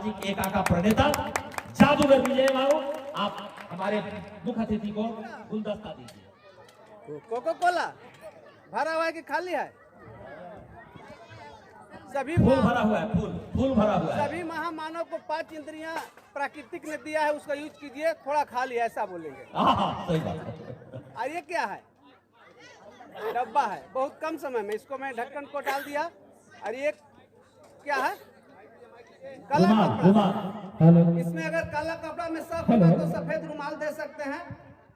सामाजिक एकता का प्रणेता जादूगर विजय मारो, आप हमारे मुख्य अतिथि को गुलदस्ता दीजिए। कोको कोला भरा हुआ है कि खाली है? सभी फूल भरा हुआ है, फूल भरा हुआ है। सभी महामानव को 5 इंद्रियां प्राकृतिक ने दिया है, उसका यूज कीजिए, थोड़ा खाली है ऐसा बोलेंगे। हाँ, सही बात है। और ये क्या है? डब्बा है, बहुत कम समय में इसको मैं ढक्कन को डाल दिया। और ये क्या है? काला कपड़ा। इसमें अगर काला कपड़ा में सब होगा तो सफेद रुमाल दे सकते हैं।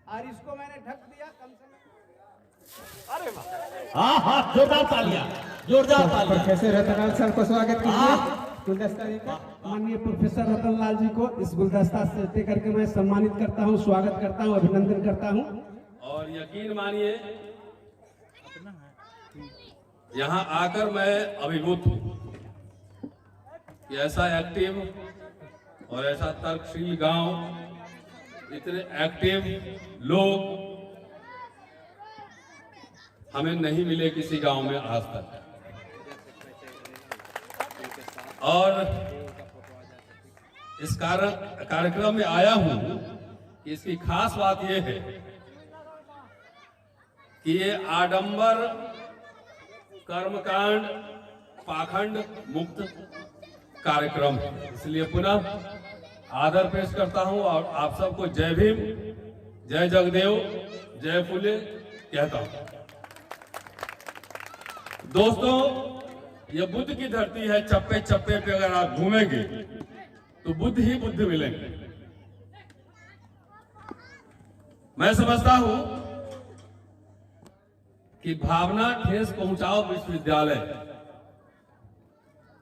और इसको मैंने ढक दिया कम समय। अरे वाह, हाँ, जोरदार तालियां, जोरदार तालियां। प्रोफेसर रतनलाल सर को स्वागत कीजिए गुलदस्ता देकर। माननीय प्रोफेसर रतनलाल जी को इस गुलदस्ता से देकर के मैं सम्मानित करता हूं, स्वागत करता हूं, अभिनंदन करता हूं। और यकीन मानिए यहाँ आकर मैं अभिभूत हूँ कि ऐसा एक्टिव और ऐसा तर्कशील गांव, इतने एक्टिव लोग हमें नहीं मिले किसी गांव में आज तक। और इस कार्यक्रम में आया हूं कि इसकी खास बात यह है कि ये आडंबर, कर्मकांड, पाखंड मुक्त कार्यक्रम है। इसलिए पुनः आदर पेश करता हूं और आप सबको जय भीम, जय जगदेव, जय फुले कहता हूं। दोस्तों, ये बुद्ध की धरती है। चप्पे चप्पे पे अगर आप घूमेंगे तो बुद्ध ही बुद्ध मिलेंगे। मैं समझता हूं कि भावना ठेस पहुंचाओ विश्वविद्यालय,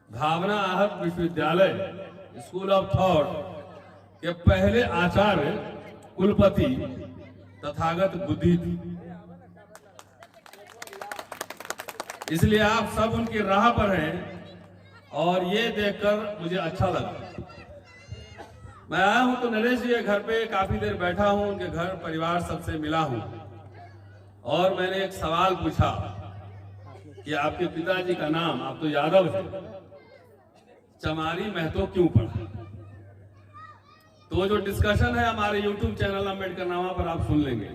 भावना आहत विश्वविद्यालय, स्कूल ऑफ थॉट के पहले आचार्य कुलपति तथागत बुद्धि थी। इसलिए आप सब उनकी राह पर हैं और ये देखकर मुझे अच्छा लगा। मैं आया हूं तो नरेश जी के घर पे काफी देर बैठा हूं, उनके घर परिवार सबसे मिला हूं और मैंने एक सवाल पूछा कि आपके पिताजी का नाम, आप तो यादव थे, चमारी महतो क्यों पड़ा? तो जो डिस्कशन है हमारे YouTube चैनल अम्बेडकर नामा पर आप सुन लेंगे।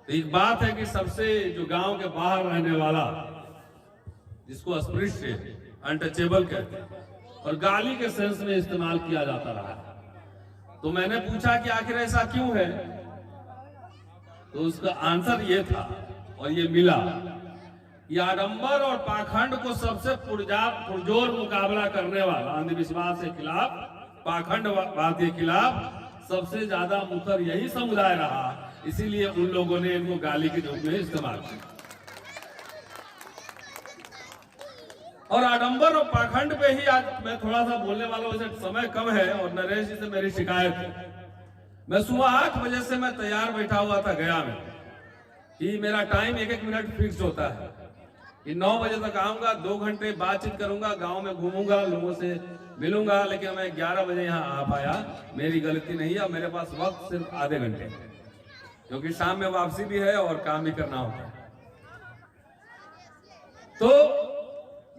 तो एक बात है कि सबसे जो गांव के बाहर रहने वाला, जिसको अस्पृश्य, अनटचेबल कहते हैं और गाली के सेंस में इस्तेमाल किया जाता रहा है, तो मैंने पूछा कि आखिर ऐसा क्यों है? तो उसका आंसर ये था और ये मिला कि आडंबर और पाखंड को सबसे पुरजोर मुकाबला करने वाला, अंधविश्वास के खिलाफ, पाखंडवाद के खिलाफ सबसे ज्यादा मुखर यही समुदाय रहा। इसीलिए उन लोगों ने इनको गाली के रूप में इस्तेमाल किया। और आडंबर और पाखंड पे ही आज मैं थोड़ा सा बोलने वाला हूं। वैसे समय कम है और नरेश जी से मेरी शिकायत है। मैं सुबह 8 बजे से मैं तैयार बैठा हुआ था गया में कि मेरा टाइम 1-1 मिनट फिक्स होता है कि 9 बजे तक आऊंगा, 2 घंटे बातचीत करूंगा, गांव में घूमूंगा, लोगों से मिलूंगा। लेकिन मैं 11 बजे यहाँ आ पाया, मेरी गलती नहीं है। मेरे पास वक्त सिर्फ आधे घंटे है क्योंकि शाम में वापसी भी है और काम भी करना होता है। तो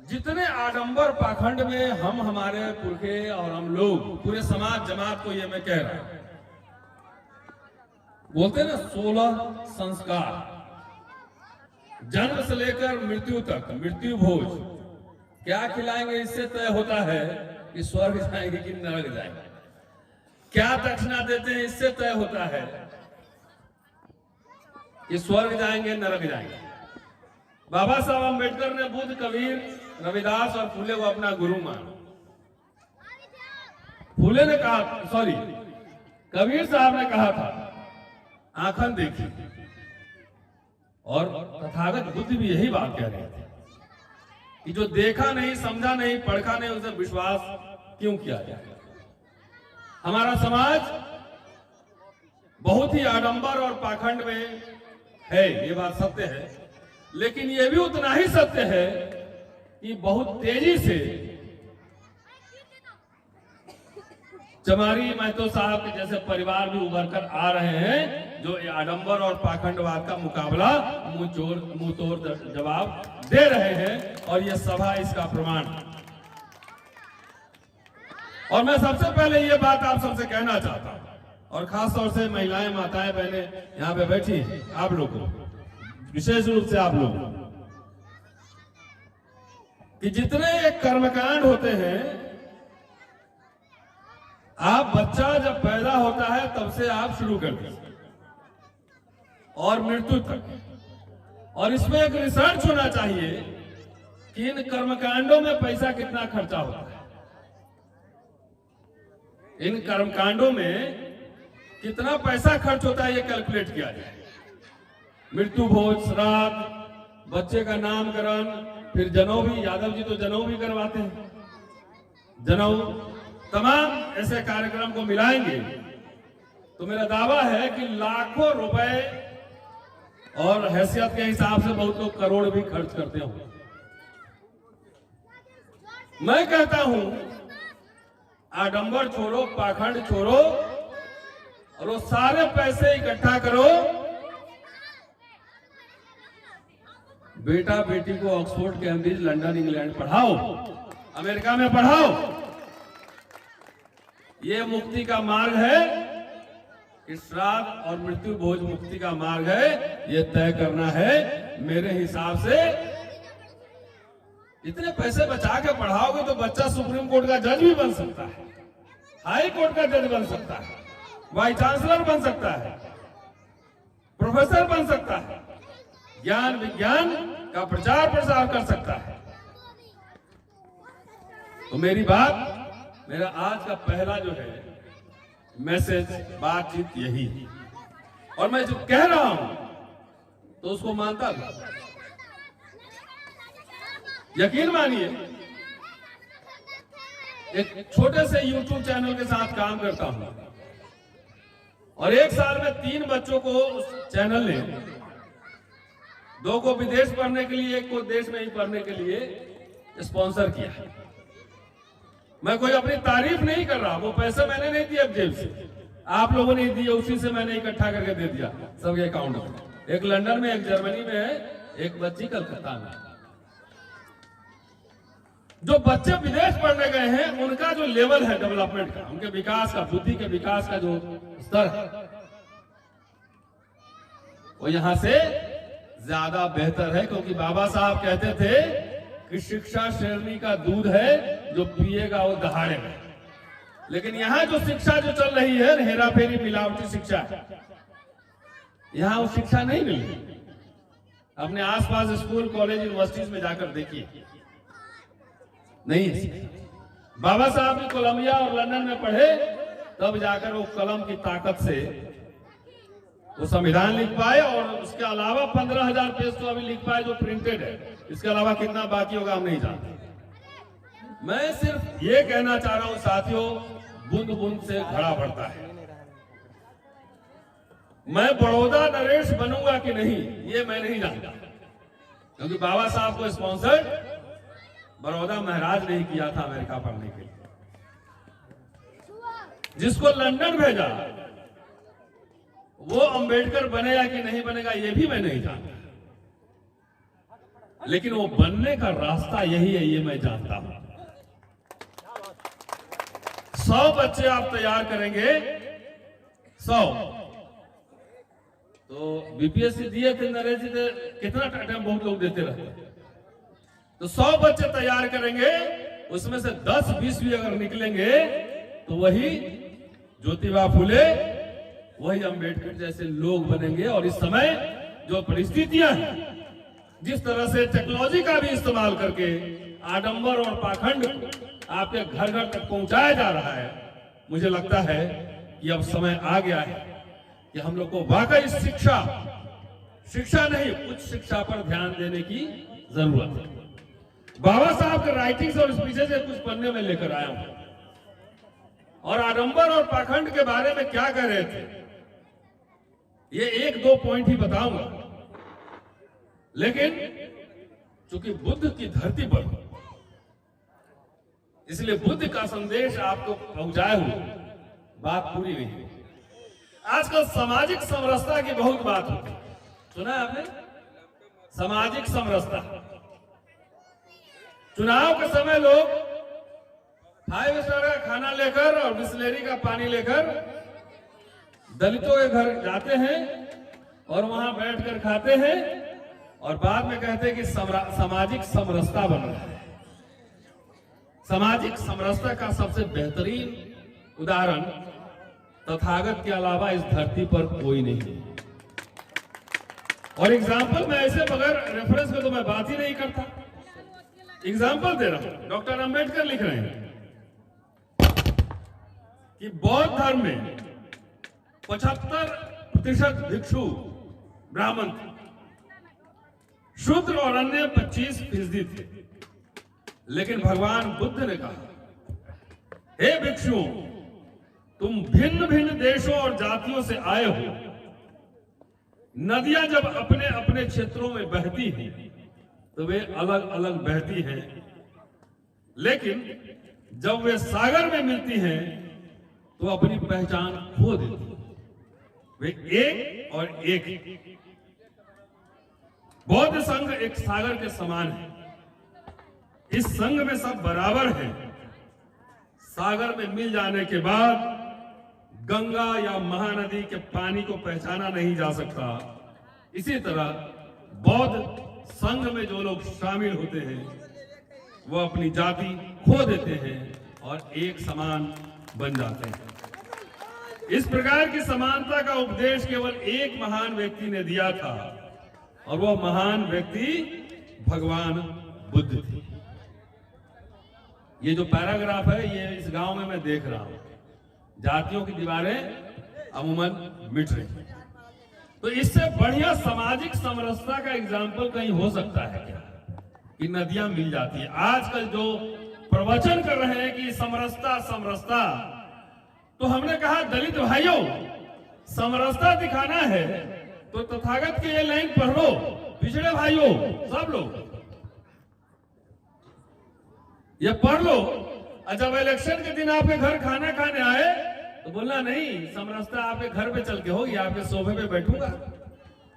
जितने आडंबर पाखंड में हम, हमारे पुरखे और हम लोग, पूरे समाज जमात को ये मैं कह रहा हूं, बोलते ना 16 संस्कार, जन्म से लेकर मृत्यु तक, मृत्यु भोज, क्या खिलाएंगे इससे तय होता है कि स्वर्ग जाएंगे कि नरक जाएंगे। क्या दक्षिणा देते हैं इससे तय होता है कि स्वर्ग जाएंगे नरक जाएंगे। बाबा साहब अम्बेडकर ने बुद्ध, कबीर, रविदास और फूले को अपना गुरु माना। फूले ने कहा, सॉरी, कबीर साहब ने कहा था आंखन देखी, और तथागत बुद्ध भी यही बात कह रहे थे कि जो देखा नहीं, समझा नहीं, पढ़ा नहीं, उसे विश्वास क्यों किया जाए। हमारा समाज बहुत ही आडंबर और पाखंड में है, ये बात सत्य है। लेकिन ये भी उतना ही सत्य है कि बहुत तेजी से चमारी महतो साहब के जैसे परिवार भी उभर कर आ रहे हैं जो आडंबर और पाखंडवाद का मुकाबला मुंह तोड़ जवाब दे रहे हैं, और यह सभा इसका प्रमाण। और मैं सबसे पहले ये बात आप सबसे कहना चाहता हूं, और खास तौर से महिलाएं, माताएं, बहनें यहां पे बैठी, आप लोग को, विशेष रूप से आप लोग, कि जितने कर्मकांड होते हैं, आप बच्चा जब पैदा होता है तब से आप शुरू करते हैं और मृत्यु तक। और इसमें एक रिसर्च होना चाहिए कि इन कर्मकांडों में पैसा कितना खर्चा होता है, इन कर्मकांडों में कितना पैसा खर्च होता है, ये कैलकुलेट किया जाए। मृत्यु भोज, श्राद्ध, बच्चे का नामकरण, फिर जनेऊ भी, यादव जी तो जनेऊ भी करवाते हैं, जनेऊ, तमाम ऐसे कार्यक्रम को मिलाएंगे तो मेरा दावा है कि लाखों रुपए, और हैसियत के हिसाब से बहुत लोग करोड़ भी खर्च करते होंगे। मैं कहता हूं, आडंबर छोड़ो, पाखंड छोड़ो, और वो सारे पैसे इकट्ठा करो, बेटा बेटी को ऑक्सफोर्ड, कैम्ब्रिज, लंदन, इंग्लैंड पढ़ाओ, अमेरिका में पढ़ाओ। ये मुक्ति का मार्ग है, श्राद्ध और मृत्यु भोज मुक्ति का मार्ग है, ये तय करना है। मेरे हिसाब से इतने पैसे बचा के पढ़ाओगे तो बच्चा सुप्रीम कोर्ट का जज भी बन सकता है, हाई कोर्ट का जज बन सकता है, वाइस चांसलर बन सकता है, प्रोफेसर बन सकता है, ज्ञान विज्ञान का प्रचार प्रसार कर सकता है। तो मेरी बात, मेरा आज का पहला जो है मैसेज, बातचीत यही है। और मैं जो कह रहा हूं तो उसको मानता भी, यकीन मानिए, एक छोटे से YouTube चैनल के साथ काम करता हूं और एक साल में 3 बच्चों को उस चैनल ने, 2 को विदेश पढ़ने के लिए, 1 को देश में ही पढ़ने के लिए स्पॉन्सर किया। मैं कोई अपनी तारीफ नहीं कर रहा, वो पैसे मैंने नहीं दिए जेब से, आप लोगों ने दिए, उसी से मैंने इकट्ठा करके दे दिया सबके अकाउंट में। एक लंदन में, एक जर्मनी में है, एक बच्ची कलकत्ता में। जो बच्चे विदेश पढ़ने गए हैं, उनका जो लेवल है डेवलपमेंट का, उनके विकास का, बुद्धि के विकास का जो स्तर है, वो यहां से ज्यादा बेहतर है। क्योंकि बाबा साहब कहते थे कि शिक्षा शेरनी का दूध है, जो पिएगा वो दहाड़ेगा। लेकिन यहां जो शिक्षा जो चल रही है, हेरा फेरी, मिलावटी शिक्षा, यहां वो शिक्षा नहीं मिल रही। अपने आसपास स्कूल, कॉलेज, यूनिवर्सिटीज में जाकर देखिए, नहीं है। बाबा साहब भी कोलंबिया और लंदन में पढ़े, तब जाकर वो कलम की ताकत से वो संविधान लिख पाए, और उसके अलावा 15,000 पेज तो अभी लिख पाए जो प्रिंटेड है। इसके अलावा कितना बाकी होगा हम नहीं जानते। मैं सिर्फ ये कहना चाह रहा हूं साथियों, बूंद बूंद से घड़ा भरता है। मैं बड़ौदा नरेश बनूंगा कि नहीं, ये मैं नहीं जानता, क्योंकि बाबा साहब को स्पॉन्सर बड़ौदा महाराज नहीं किया था अमेरिका पढ़ने के लिए। जिसको लंदन भेजा वो अंबेडकर बनेगा कि नहीं बनेगा, ये भी मैं नहीं जानता, लेकिन वो बनने का रास्ता यही है, ये मैं जानता हूं। 100 बच्चे आप तैयार करेंगे, 100, तो बीपीएससी दिए थे नरेश जी, कितना टाइम बहुत लोग देते रहते। तो 100 बच्चे तैयार करेंगे, उसमें से 10-20 भी अगर निकलेंगे तो वही ज्योतिबा फुले, वही अंबेडकर जैसे लोग बनेंगे। और इस समय जो परिस्थितियां हैं, जिस तरह से टेक्नोलॉजी का भी इस्तेमाल करके आडंबर और पाखंड आपके घर घर तक पहुंचाया जा रहा है, मुझे लगता है कि अब समय आ गया है कि हम लोग को वाकई शिक्षा नहीं, उच्च शिक्षा पर ध्यान देने की जरूरत है। बाबा साहब के राइटिंग्स और स्पीचेस से कुछ पन्ने में लेकर आया हूं, और आडंबर और पाखंड के बारे में क्या कह रहे थे, ये 1-2 पॉइंट ही बताऊंगा। लेकिन चूंकि बुद्ध की धरती पर, इसलिए बुद्ध का संदेश आपको पहुंचाए हुए बात पूरी नहीं है। आजकल सामाजिक समरसता की बहुत बात होती है, सुना है आपने? सामाजिक समरसता, चुनाव के समय लोग 5 स्टार का खाना लेकर और बिस्लेरी का पानी लेकर दलितों के घर जाते हैं और वहां बैठकर खाते हैं और बाद में कहते हैं कि सामाजिक समरसता बन रहा है। सामाजिक समरसता का सबसे बेहतरीन उदाहरण तथागत के अलावा इस धरती पर कोई नहीं है। और एग्जाम्पल मैं ऐसे बगैर रेफरेंस में तो मैं बात ही नहीं करता। एग्जाम्पल दे रहा हूं, डॉक्टर अंबेडकर लिख रहे हैं कि बौद्ध धर्म में 75% भिक्षु ब्राह्मण थे, शूद्र और अन्य 25% थे। लेकिन भगवान बुद्ध ने कहा, हे भिक्षुओं, तुम भिन्न भिन्न देशों और जातियों से आए हो। नदियां जब अपने अपने क्षेत्रों में बहती हैं तो वे अलग अलग बहती हैं, लेकिन जब वे सागर में मिलती हैं तो अपनी पहचान खो देती हैं। वे एक और एक। बौद्ध संघ एक सागर के समान है। इस संघ में सब बराबर हैं। सागर में मिल जाने के बाद गंगा या महानदी के पानी को पहचाना नहीं जा सकता। इसी तरह बौद्ध संघ में जो लोग शामिल होते हैं वो अपनी जाति खो देते हैं और एक समान बन जाते हैं। इस प्रकार की समानता का उपदेश केवल एक महान व्यक्ति ने दिया था और वह महान व्यक्ति भगवान बुद्ध थे। ये जो पैराग्राफ है ये इस गांव में मैं देख रहा हूं। जातियों की दीवारें अमूमन मिट रही। तो इससे बढ़िया सामाजिक समरसता का एग्जाम्पल कहीं हो सकता है क्या कि नदियां मिल जाती है। आजकल जो प्रवचन कर रहे हैं कि समरसता समरसता, तो हमने कहा दलित भाइयों, समरसता दिखाना है तो तथागत के ये लाइन पढ़ लो। पिछड़े भाइयों सब लोग ये पढ़ लो। जब इलेक्शन के दिन आपके घर खाना खाने आए तो बोलना नहीं, समरसता आपके घर पे चल के होगी, आपके सोफे पे बैठूंगा,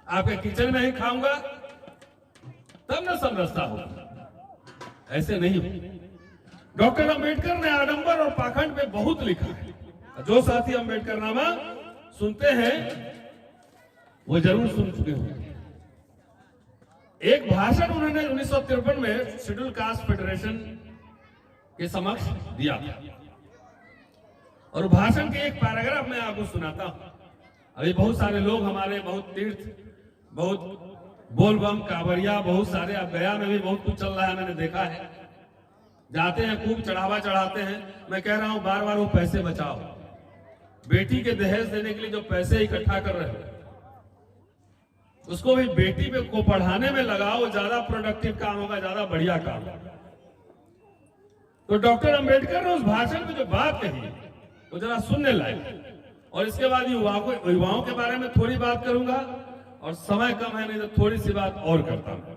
आपके किचन में ही खाऊंगा, तब ना समरसता होगी। ऐसे नहीं हो। डॉक्टर अंबेडकर ने आडंबर और पाखंड पे बहुत लिखा है। जो साथी अंबेडकर नामा सुनते हैं वो जरूर सुन चुके होंगे। एक भाषण उन्होंने 1953 में शेड्यूल कास्ट फेडरेशन के समक्ष दिया और भाषण के एक पैराग्राफ में आपको सुनाता हूं। अभी बहुत सारे लोग हमारे, बहुत तीर्थ, बहुत बोलबम कांवरिया, बहुत सारे, अब गया में भी बहुत कुछ चल रहा है, मैंने देखा है, जाते हैं खूब चढ़ावा चढ़ाते हैं। मैं कह रहा हूं बार बार वो पैसे बचाओ। बेटी के दहेज देने के लिए जो पैसे इकट्ठा कर रहे हो उसको भी बेटी पे को पढ़ाने में लगाओ, ज्यादा प्रोडक्टिव काम होगा, ज्यादा बढ़िया काम होगा। तो डॉक्टर अंबेडकर ने उस भाषण में जो बात कही वो जरा सुनने लायक। और इसके बाद युवाओं के बारे में थोड़ी बात करूंगा और समय कम है, नहीं तो थोड़ी सी बात और करता हूं।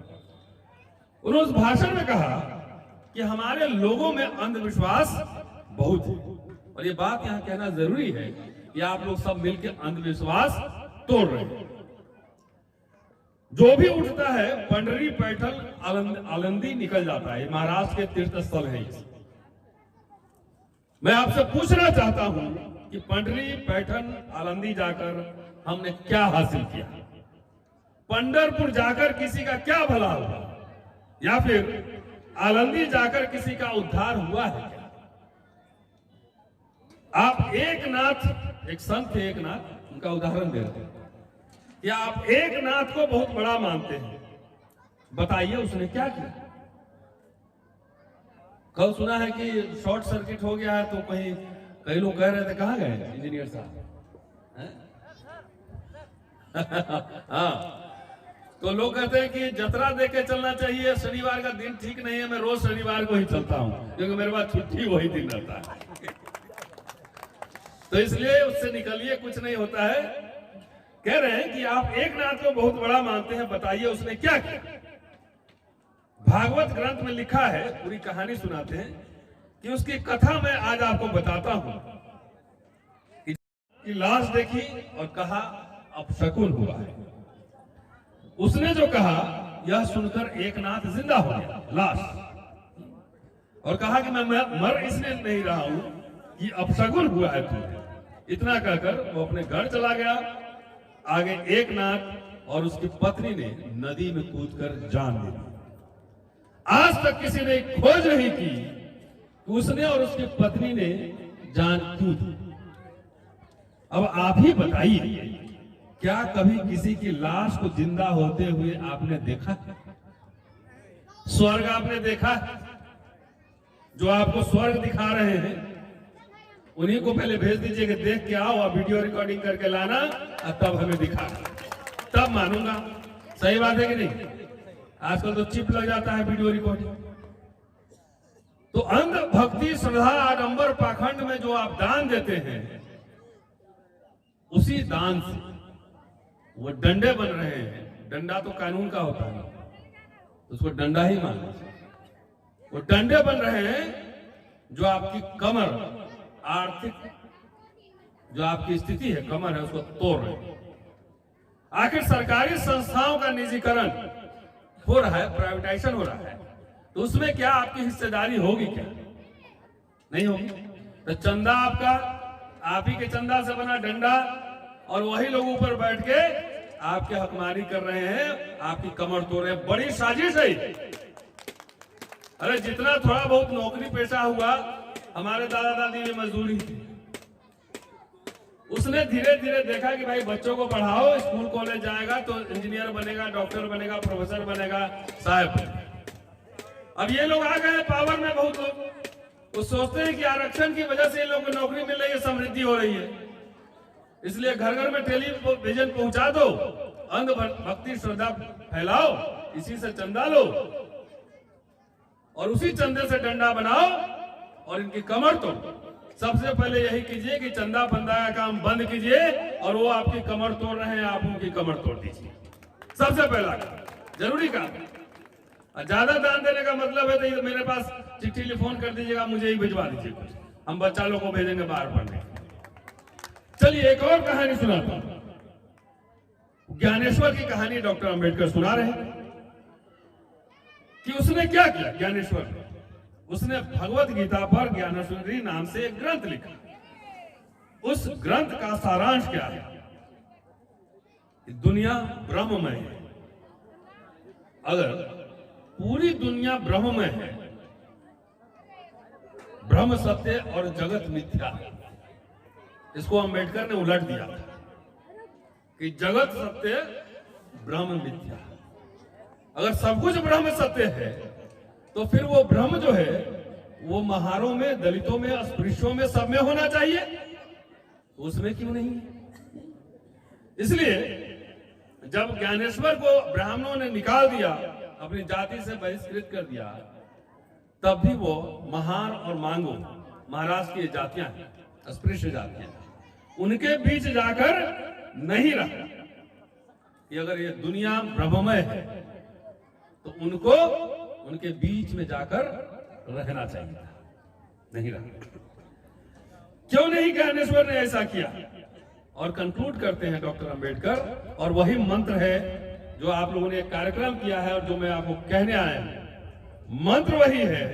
उन्होंने उस भाषण में कहा कि हमारे लोगों में अंधविश्वास बहुत है और ये बात यहां कहना जरूरी है कि आप लोग सब मिलकर अंधविश्वास तोड़ रहे हैं। जो भी उठता है पंडरी पैठल आलंदी निकल जाता है। महाराष्ट्र के तीर्थ स्थल है। मैं आपसे पूछना चाहता हूं कि पंडरी पैठन आलंदी जाकर हमने क्या हासिल किया? पंढरपुर जाकर किसी का क्या भला हुआ या फिर आलंदी जाकर किसी का उद्धार हुआ है क्या? आप एक नाथ, एक संत थे एक नाथ, उनका उदाहरण दे रहे हैं कि आप एक नाथ को बहुत बड़ा मानते हैं, बताइए उसने क्या किया? कल सुना है कि शॉर्ट सर्किट हो गया है, तो कई लोग कह रहे थे कहां गए इंजीनियर साहब? हाँ, तो लोग कहते हैं कि जतरा देके चलना चाहिए, शनिवार का दिन ठीक नहीं है, मैं रोज शनिवार को ही चलता हूं क्योंकि मेरे पास छुट्टी वही दिन रहता है। तो इसलिए उससे निकलिए, कुछ नहीं होता है। कह रहे हैं कि आप एक नाथ को बहुत बड़ा मानते हैं, बताइए उसने क्या किया? भागवत ग्रंथ में लिखा है, पूरी कहानी सुनाते हैं कि उसकी कथा मैं आज आपको बताता हूं कि लाश देखी और कहा अपशकुन हुआ है। उसने जो कहा यह सुनकर एक नाथ जिंदा हो गया, लाश, और कहा कि मैं मर इसलिए नहीं रहा हूं कि अपशगुन हुआ है तू। इतना कहकर वो अपने घर चला गया। आगे एक नाथ और उसकी पत्नी ने नदी में कूदकर जान दे दी। आज तक किसी ने खोज नहीं की कि उसने और उसकी पत्नी ने जान क्यों दी। अब आप ही बताइए, क्या कभी किसी की लाश को जिंदा होते हुए आपने देखा? स्वर्ग आपने देखा? जो आपको स्वर्ग दिखा रहे हैं उन्हीं को पहले भेज दीजिए कि देख के आओ और वीडियो रिकॉर्डिंग करके लाना और तब हमें दिखा, तब मानूंगा। सही बात है कि नहीं? आजकल तो चिप लग जाता है वीडियो रिकॉर्डिंग। तो अंध भक्ति, श्रद्धा, आडंबर, पाखंड में जो आप दान देते हैं, उसी दान से वो डंडे बन रहे हैं। डंडा तो कानून का होता है, उसको डंडा ही मानना। वो डंडे बन रहे हैं जो आपकी कमर, आर्थिक जो आपकी स्थिति है, कमर है, उसको तोड़ रहे हैं। आखिर सरकारी संस्थाओं का निजीकरण हो रहा है, प्राइवेटाइजेशन हो रहा है, तो उसमें क्या आपकी हिस्सेदारी होगी? क्या नहीं होगी? तो चंदा आपका, आप ही के चंदा से बना डंडा, और वही लोग ऊपर बैठ के आपके हकमारी कर रहे हैं, आपकी कमर तोड़ रहे हैं। बड़ी साजिश है। अरे जितना थोड़ा बहुत नौकरी पेशा हुआ, हमारे दादा दादी में मजदूरी थी, उसने धीरे धीरे देखा कि भाई बच्चों को पढ़ाओ, स्कूल कॉलेज जाएगा तो इंजीनियर बनेगा, डॉक्टर बनेगा, प्रोफेसर बनेगा, साहब बनेगा। अब ये लोग आ गए पावर में, बहुत लोग वो सोचते हैं कि आरक्षण की वजह से इन लोगों को नौकरी मिल रही है, समृद्धि हो रही है, इसलिए घर घर में टेलीविजन पहुंचा दो, अंध भक्ति श्रद्धा फैलाओ, इसी से चंदा लो और उसी चंदे से डंडा बनाओ और इनकी कमर तोड़ो। सबसे पहले यही कीजिए कि चंदा बंदा का काम बंद कीजिए, और वो आपकी कमर तोड़ रहे हैं, आप उनकी कमर तोड़ दीजिए। सबसे पहला काम, जरूरी काम। ज्यादा दान देने का मतलब है तो मेरे पास चिट्ठी लिखोन कर दीजिएगा, मुझे ही भिजवा दीजिए कुछ, हम बच्चा लोग को भेजेंगे बाहर पढ़ने। चलिए एक और कहानी सुनाता हूं। ज्ञानेश्वर की कहानी डॉक्टर अंबेडकर सुना रहे हैं कि उसने क्या किया। ज्ञानेश्वर उसने भगवत गीता पर ज्ञानेश्वरी नाम से एक ग्रंथ लिखा। उस ग्रंथ का सारांश क्या है? दुनिया ब्रह्ममय है। अगर पूरी दुनिया ब्रह्ममय है, ब्रह्म सत्य और जगत मिथ्या, इसको अंबेडकर ने उलट दिया था कि जगत सत्य, ब्रह्म मिथ्या। अगर सब कुछ ब्रह्म सत्य है तो फिर वो ब्रह्म जो है वो महारों में, दलितों में, अस्पृश्यों में, सब में होना चाहिए, तो उसमें क्यों नहीं है? इसलिए जब ज्ञानेश्वर को ब्राह्मणों ने निकाल दिया, अपनी जाति से बहिष्कृत कर दिया, तब भी वो महार और मांगो, महाराष्ट्र की जातियां हैं, अस्पृश्य जातियां, उनके बीच जाकर नहीं रहा कि अगर ये दुनिया ब्रह्ममय है तो उनको उनके बीच में जाकर रहना चाहिए, नहीं रहा। क्यों नहीं ज्ञानेश्वर ने ऐसा किया? और कंक्लूड करते हैं डॉक्टर अंबेडकर, और वही मंत्र है जो आप लोगों ने एक कार्यक्रम किया है और जो मैं आपको कहने आया हूं। मंत्र वही है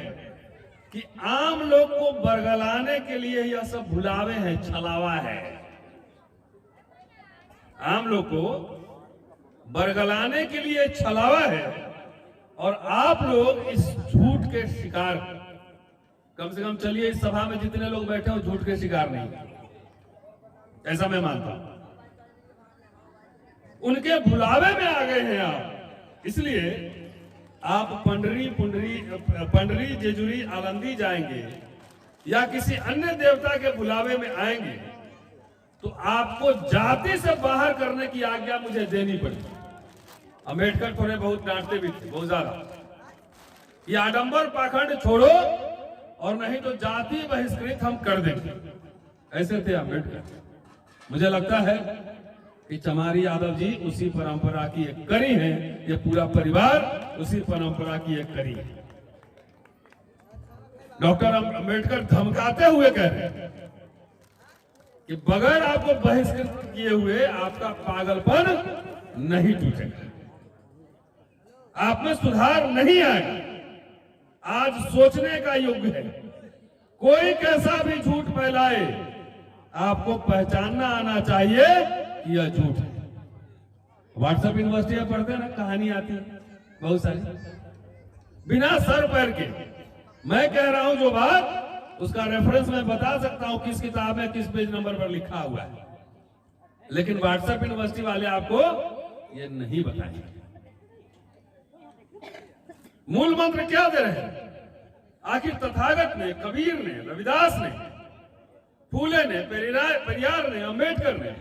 कि आम लोग को बरगलाने के लिए यह सब भुलावे हैं, छलावा है। आम लोग को बरगलाने के लिए छलावा है, और आप लोग इस झूठ के शिकार, कम से कम चलिए इस सभा में जितने लोग बैठे हो झूठ के शिकार नहीं, ऐसा मैं मानता हूं। उनके भुलावे में आ गए हैं आप, इसलिए आप पंडरी जेजुरी आलंदी जाएंगे या किसी अन्य देवता के बुलावे में आएंगे तो आपको जाति से बाहर करने की आज्ञा मुझे देनी पड़ी। अंबेडकर थोड़े बहुत डांटते भी थे, बहुत ज्यादा, ये आडंबर पाखंड छोड़ो और नहीं तो जाति बहिष्कृत हम कर देंगे, ऐसे थे अंबेडकर। मुझे लगता है कि चमारी यादव जी उसी परंपरा की एक कड़ी है, ये पूरा परिवार उसी परंपरा की एक कड़ी है। डॉक्टर अंबेडकर धमकाते हुए कह रहे हैं कि बगैर आपको बहिष्कृत किए हुए आपका पागलपन नहीं टूटेगा, आप में सुधार नहीं आएगा। आज सोचने का युग है। कोई कैसा भी झूठ फैलाए, आपको पहचानना आना चाहिए कि यह झूठ है। व्हाट्सएप यूनिवर्सिटी में पढ़ते हैं ना, कहानी आती है बहुत सारी, बिना सर पैर के। मैं कह रहा हूं जो बात, उसका रेफरेंस मैं बता सकता हूं किस किताब में किस पेज नंबर पर लिखा हुआ है, लेकिन व्हाट्सएप यूनिवर्सिटी वाले आपको ये नहीं बताएंगे। मूल मंत्र क्या दे रहे हैं? आखिर तथागत ने, कबीर ने, रविदास ने, फूले ने, पेरियार ने, अंबेडकर ने,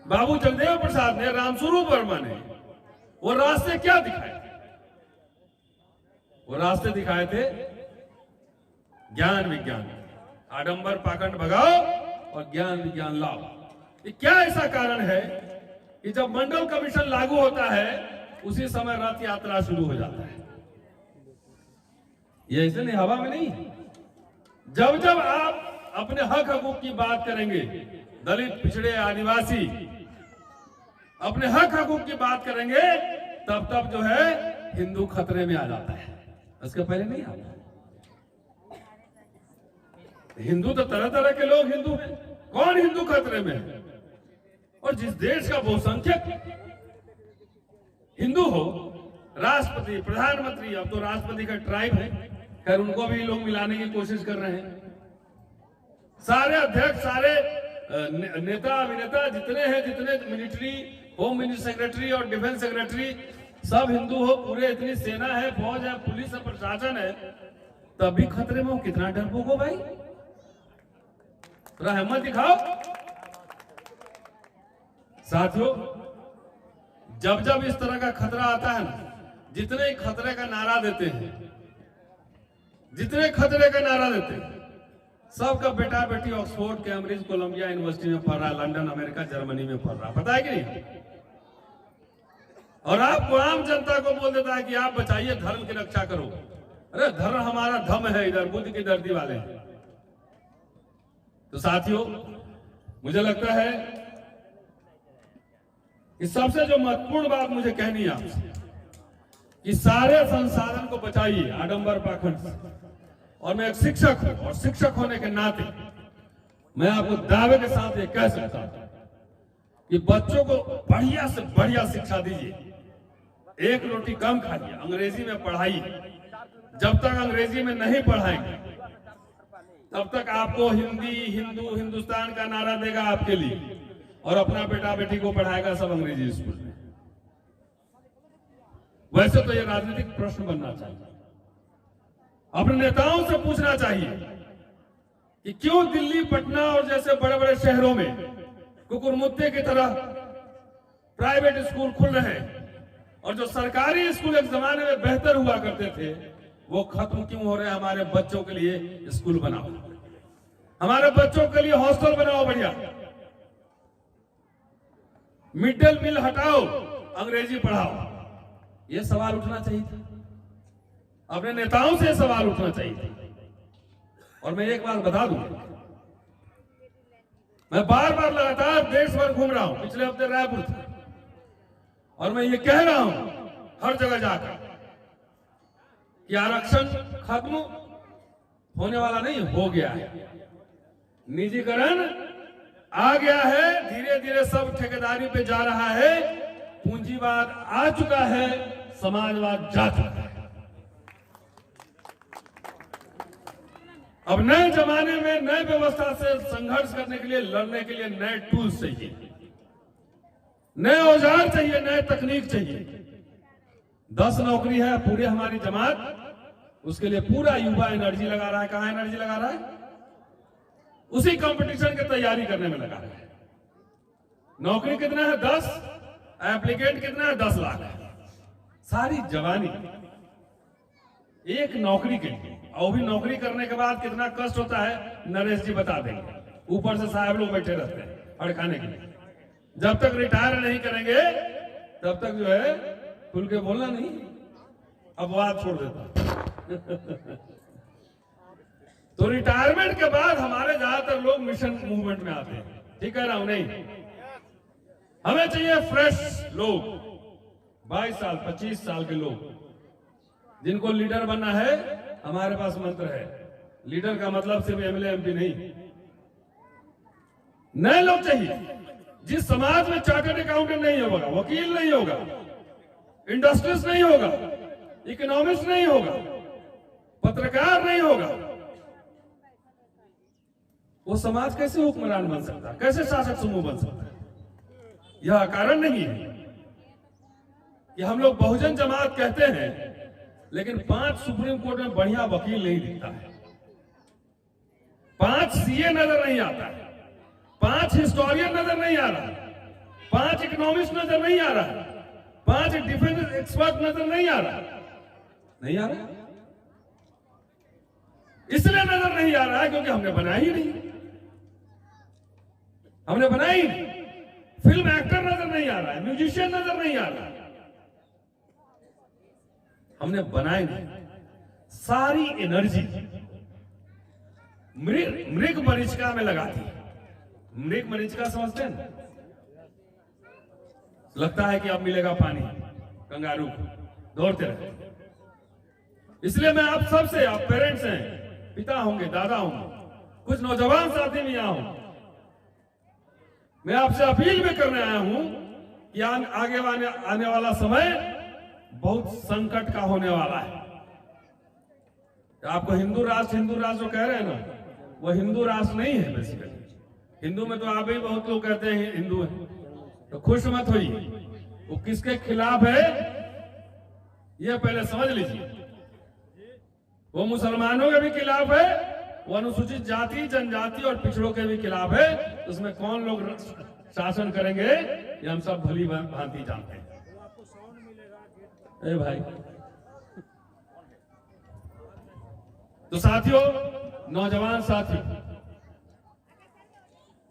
बाबू जगदेव प्रसाद ने, रामस्वरूप वर्मा ने वो रास्ते क्या दिखाए? वो रास्ते दिखाए थे ज्ञान विज्ञान, आडंबर पाखंड भगाओ और ज्ञान विज्ञान लाओ। ये क्या ऐसा कारण है कि जब मंडल कमीशन लागू होता है उसी समय रथ यात्रा शुरू हो जाता है? ये ऐसे नहीं, हवा में नहीं। जब जब आप अपने हक हकूक की बात करेंगे, दलित, पिछड़े, आदिवासी अपने हक हकूक की बात करेंगे, तब तब जो है हिंदू खतरे में आ जाता है। उसके पहले नहीं आता। हिंदू तो तरह तरह के लोग हिंदू हैं, कौन हिंदू खतरे में है? और जिस देश का बहुसंख्यक हिंदू हो, राष्ट्रपति, प्रधानमंत्री, अब तो राष्ट्रपति का ट्राइब है, खैर उनको भी लोग मिलाने की कोशिश कर रहे हैं। सारे अध्यक्ष, सारे नेता अभिनेता जितने हैं, जितने मिलिट्री, होम मिनिस्टर सेक्रेटरी और डिफेंस सेक्रेटरी सब हिंदू हो, पूरे इतनी सेना है, फौज है, पुलिस है, प्रशासन है, तब भी खतरे में हो। कितना डरपोक हो भाई, थोड़ा हिम्मत दिखाओ। साथियों, जब जब इस तरह का खतरा आता है ना, जितने खतरे का नारा देते हैं, जितने खतरे का नारा देते हैं, सबका बेटा बेटी ऑक्सफोर्ड, कैम्ब्रिज, कोलंबिया यूनिवर्सिटी में पढ़ रहा है, लंदन, अमेरिका, जर्मनी में पढ़ रहा है, पता है कि नहीं? और आपको आम जनता को बोल देता है कि आप बचाइए, धर्म की रक्षा करो। अरे धर्म हमारा धम है, इधर बुद्ध की धरती वाले हैं। तो साथियों, मुझे लगता है कि सबसे जो महत्वपूर्ण बात मुझे कहनी है आपसे, कि सारे संसाधन को बचाइए आडंबर पाखंड से। और मैं एक शिक्षक हूं, और शिक्षक होने के नाते मैं आपको दावे के साथ ये कह सकता हूं कि बच्चों को बढ़िया से बढ़िया शिक्षा दीजिए। एक रोटी कम खाइए, अंग्रेजी में पढ़ाइए। जब तक अंग्रेजी में नहीं पढ़ाएंगे तब तक आपको हिंदी, हिंदू, हिंदुस्तान का नारा देगा आपके लिए, और अपना बेटा बेटी को पढ़ाएगा सब अंग्रेजी स्कूल में। वैसे तो ये राजनीतिक प्रश्न बनना चाहिए। अपने नेताओं से पूछना चाहिए कि क्यों दिल्ली, पटना और जैसे बड़े बड़े शहरों में कुकुरमुत्ते की तरह प्राइवेट स्कूल खुल रहे हैं, और जो सरकारी स्कूल एक जमाने में बेहतर हुआ करते थे वो खत्म क्यों हो रहे हैं? हमारे बच्चों के लिए स्कूल बनाओ, हमारे बच्चों के लिए हॉस्टल बनाओ बढ़िया, मिड डे मील हटाओ, अंग्रेजी पढ़ाओ। ये सवाल उठना चाहिए था, अपने नेताओं से सवाल उठना चाहिए था। और मैं एक बात बता दूं, मैं बार बार लगातार देश भर घूम रहा हूं, पिछले हफ्ते रायपुर था, और मैं ये कह रहा हूं हर जगह जाकर कि आरक्षण खत्म होने वाला नहीं, हो गया है। निजीकरण आ गया है, धीरे धीरे सब ठेकेदारी पे जा रहा है, पूंजीवाद आ चुका है, समाजवाद जा चुका है। अब नए जमाने में नए व्यवस्था से संघर्ष करने के लिए, लड़ने के लिए नए टूल्स चाहिए, नए औजार चाहिए, नए तकनीक चाहिए। 10 नौकरी है पूरी हमारी जमात, उसके लिए पूरा युवा एनर्जी लगा रहा है। कहां एनर्जी लगा रहा है? उसी कंपटीशन की तैयारी करने में लगा रहा है। नौकरी कितना है? 10, एप्लीकेंट कितना है? 10 लाख है। सारी जवानी एक नौकरी के लिए, और भी नौकरी करने के बाद कितना कष्ट होता है नरेश जी बता देंगे। ऊपर से साहब लोग बैठे रहते हैं अड़काने के लिए। जब तक रिटायर नहीं करेंगे तब तक जो है खुल के बोलना नहीं, अपवाद छोड़ देता। तो रिटायरमेंट के बाद हमारे ज्यादातर लोग मिशन मूवमेंट में आते हैं, ठीक है ना? नहीं, हमें चाहिए फ्रेश लोग, 22 साल 25 साल के लोग, जिनको लीडर बनना है, हमारे पास मंत्र है। लीडर का मतलब सिर्फ एमएलए एमपी नहीं, नए लोग चाहिए। जिस समाज में चार्टर्ड अकाउंटेंट नहीं होगा, वकील नहीं होगा, इंडस्ट्रियलिस्ट नहीं होगा, इकोनॉमिस्ट नहीं होगा, पत्रकार नहीं होगा, वो समाज कैसे हुक्मरान बन सकता है, कैसे शासक समूह बन सकता है? यह कारण नहीं है कि हम लोग बहुजन जमात कहते हैं, लेकिन 5 सुप्रीम कोर्ट में बढ़िया वकील नहीं दिखता है, 5 सीए नजर नहीं आता है, 5 हिस्टोरियन नजर नहीं आ रहा, 5 इकोनॉमिस्ट नजर नहीं आ रहा, 5 डिफेंस एक्सपर्ट नजर नहीं आ रहा, नहीं आ रहा। इसलिए नजर नहीं आ रहा है क्योंकि हमने बनाया ही नहीं, हमने बनाया ही नहीं। फिल्म एक्टर नजर नहीं आ रहा है, म्यूजिशियन नजर नहीं आ रहा, हमने बनाया नहीं। सारी एनर्जी मृग मरीचिका में लगाती है। मृग मरीचिका समझते हैं? लगता है कि अब मिलेगा पानी, कंगारू दौड़ते रहे। इसलिए मैं आप सबसे, आप पेरेंट्स हैं, पिता होंगे, दादा होंगे, कुछ नौजवान साथी भी यहां हों, मैं आपसे अपील भी करने आया हूं कि आगे आने वाला समय बहुत संकट का होने वाला है। आपको हिंदू राष्ट्र जो कह रहे हैं ना, वो हिंदू राष्ट्र नहीं है। बेसिकली हिंदू में तो आप भी बहुत लोग कहते हैं हिंदू है, तो खुश मत होइए। वो किसके खिलाफ है ये पहले समझ लीजिए। वो मुसलमानों के भी खिलाफ है, वो अनुसूचित जाति, जनजाति और पिछड़ों के भी खिलाफ है। उसमें कौन लोग शासन करेंगे ये हम सब भली भांति जानते हैं। ए भाई, तो साथियों, नौजवान साथियों,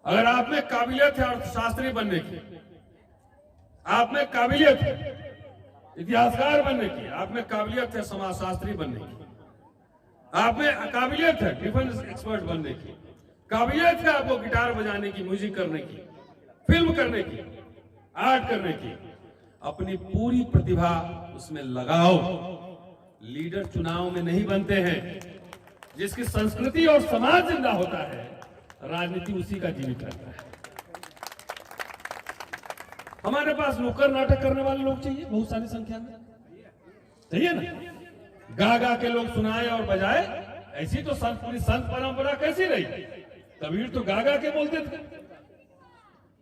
अगर आप में काबिलियत है अर्थशास्त्री बनने की, आप में काबिलियत है इतिहासकार बनने की, आप में काबिलियत है समाजशास्त्री बनने की, आप में काबिलियत है डिफेंस एक्सपर्ट बनने की, काबिलियत है आपको गिटार बजाने की, म्यूजिक करने की, फिल्म करने की, आर्ट करने की, अपनी पूरी प्रतिभा उसमें लगाओ। लीडर चुनाव में नहीं बनते हैं, जिसकी संस्कृति और समाज जिंदा होता है, राजनीति उसी का जीवित रहता है। हमारे पास नुक्कड़ नाटक करने वाले लोग चाहिए, बहुत सारी संख्या में चाहिए ना। गा गा के लोग सुनाए और बजाए, ऐसी तो पूरी संत परंपरा कैसी रही? कबीर तो गा गा के बोलते थे।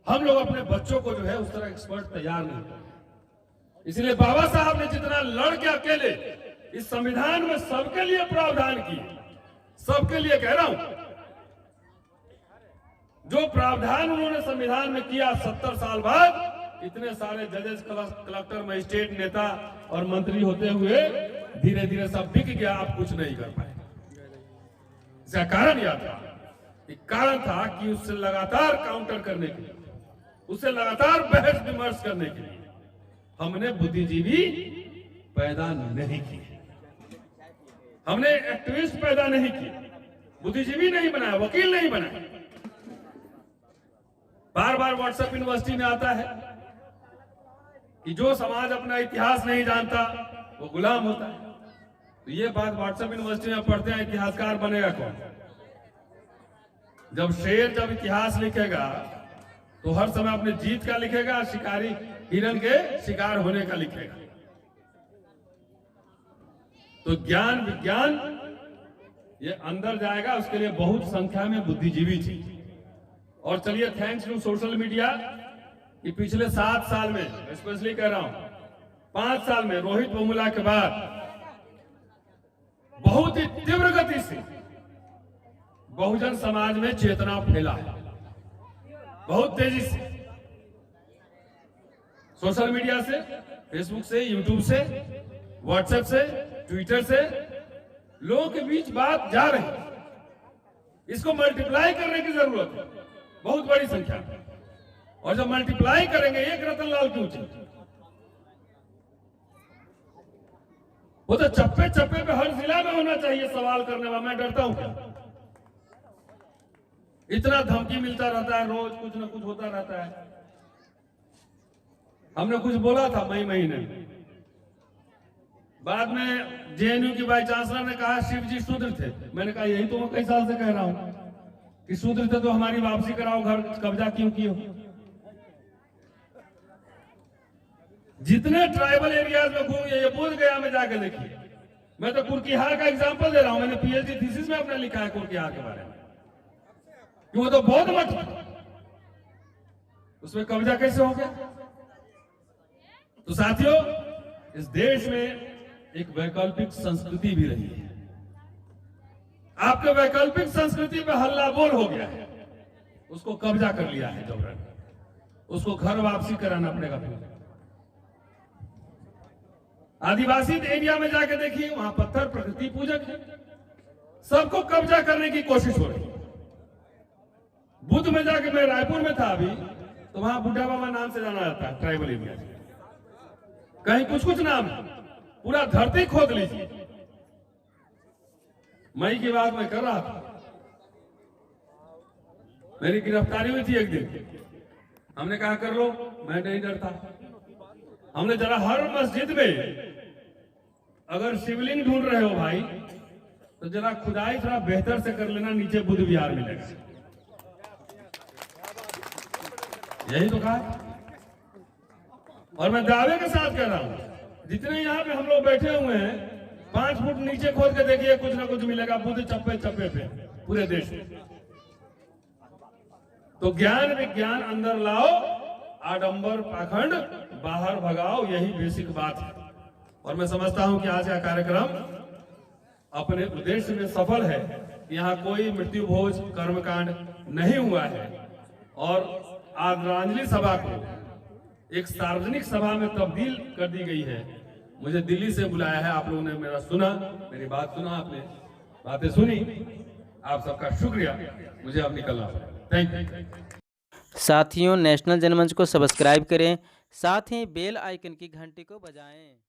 हम लोग अपने बच्चों को जो है उस तरह एक्सपर्ट तैयार नहीं करते। इसलिए बाबा साहब ने जितना लड़ के अकेले इस संविधान में सबके लिए प्रावधान किए, सबके लिए कह रहा हूं, जो प्रावधान उन्होंने संविधान में किया, 70 साल बाद इतने सारे जजेस, कलेक्टर, मजिस्ट्रेट, नेता और मंत्री होते हुए धीरे धीरे सब बिक गया, आप कुछ नहीं कर पाए। इसका कारण यह था, कारण था कि उससे लगातार काउंटर करने के लिए, उससे लगातार बहस विमर्श करने के लिए हमने बुद्धिजीवी पैदा नहीं किए, हमने एक्टिविस्ट पैदा नहीं किए, बुद्धिजीवी नहीं बनाया, वकील नहीं बनाया। बार बार व्हाट्सएप यूनिवर्सिटी में आता है कि जो समाज अपना इतिहास नहीं जानता वो गुलाम होता है। तो ये बात व्हाट्सएप यूनिवर्सिटी में पढ़ते हैं, इतिहासकार बनेगा कौन? जब शेर जब इतिहास लिखेगा तो हर समय अपने जीत का लिखेगा, शिकारी हिरण के शिकार होने का लिखेगा। तो ज्ञान विज्ञान ये अंदर जाएगा, उसके लिए बहुत संख्या में बुद्धिजीवी चाहिए। और चलिए, थैंक्स टू सोशल मीडिया कि पिछले 7 साल में, स्पेशली कह रहा हूं 5 साल में, रोहित वेमुला के बाद बहुत ही तीव्र गति से बहुजन समाज में चेतना फैला है, बहुत तेजी से। सोशल मीडिया से, फेसबुक से, यूट्यूब से, व्हाट्सएप से, ट्विटर से लोगों के बीच बात जा रही है। इसको मल्टीप्लाई करने की जरूरत है, बहुत बड़ी संख्या में। और जब मल्टीप्लाई करेंगे, एक रतनलाल क्यों चाहिए? वो तो चप्पे चप्पे पे हर जिला में होना चाहिए सवाल करने वाला। मैं डरता हूं क्या? इतना धमकी मिलता रहता है, रोज कुछ ना कुछ होता रहता है। हमने कुछ बोला था मई महीने में, बाद में जेएनयू की वाइस चांसलर ने कहा शिव जी शूद्र थे। मैंने कहा यही तो मैं कई साल से कह रहा हूं कि शूद्र थे तो हमारी वापसी कराओ, घर कब्जा क्यों किए हो। जितने ट्राइबल एरियाज में घूमिए, ये बोध गया में जाके देखिए। मैं तो कुर्किहार का एग्जांपल दे रहा हूं, मैंने पीएचडी थीसिस में अपना लिखा है कुर्किहार के बारे में, कि वो तो बौद्ध मत था, उसमें कब्जा कैसे हो गया। तो साथियों, इस देश में एक वैकल्पिक संस्कृति भी रही है। आपके वैकल्पिक संस्कृति पे हल्ला बोल हो गया है, उसको कब्जा कर लिया है जबरन, उसको घर वापसी कराना पड़ेगा। फिर आदिवासी एरिया में जाके देखिए, वहां पत्थर प्रकृति पूजक है, सबको कब्जा करने की कोशिश हो रही है। बुद्ध में जाके, मैं रायपुर में था अभी, तो वहां बुढ़ा बाबा नाम से जाना जाता है ट्राइबल एरिया, कहीं कुछ कुछ नाम, पूरा धरती खोद लीजिए। मई की बात मैं कर रहा था, मेरी गिरफ्तारी हुई थी एक दिन, हमने कहा कर लो, मैं नहीं डरता। हमने जरा हर मस्जिद में अगर शिवलिंग ढूंढ रहे हो भाई, तो जरा खुदाई थोड़ा बेहतर से कर लेना, नीचे बुद्ध विहार मिलेगा। यही तो कहा, और मैं दावे के साथ कह रहा हूं, जितने यहां पे हम लोग बैठे हुए हैं, 5 फुट नीचे खोद के देखिए, कुछ ना कुछ मिलेगा बुद्ध चप्पे चप्पे पे पूरे देश में। तो ज्ञान विज्ञान अंदर लाओ, आडंबर पाखंड बाहर भगाओ, यही बेसिक बात है। और मैं समझता हूं कि आज का कार्यक्रम अपने उद्देश्य में सफल है। यहाँ कोई मृत्यु भोज कर्मकांड नहीं हुआ है, और आदरांजलि सभा को एक सार्वजनिक सभा में तब्दील कर दी गई है। मुझे दिल्ली से बुलाया है, आप लोगों ने मेरा सुना, मेरी बात सुना, आपने बातें सुनी, आप सबका शुक्रिया। मुझे अब निकलना पड़ेगा। Thank you. साथियों, नेशनल जनमंच को सब्सक्राइब करें, साथ ही बेल आइकन की घंटी को बजाएं।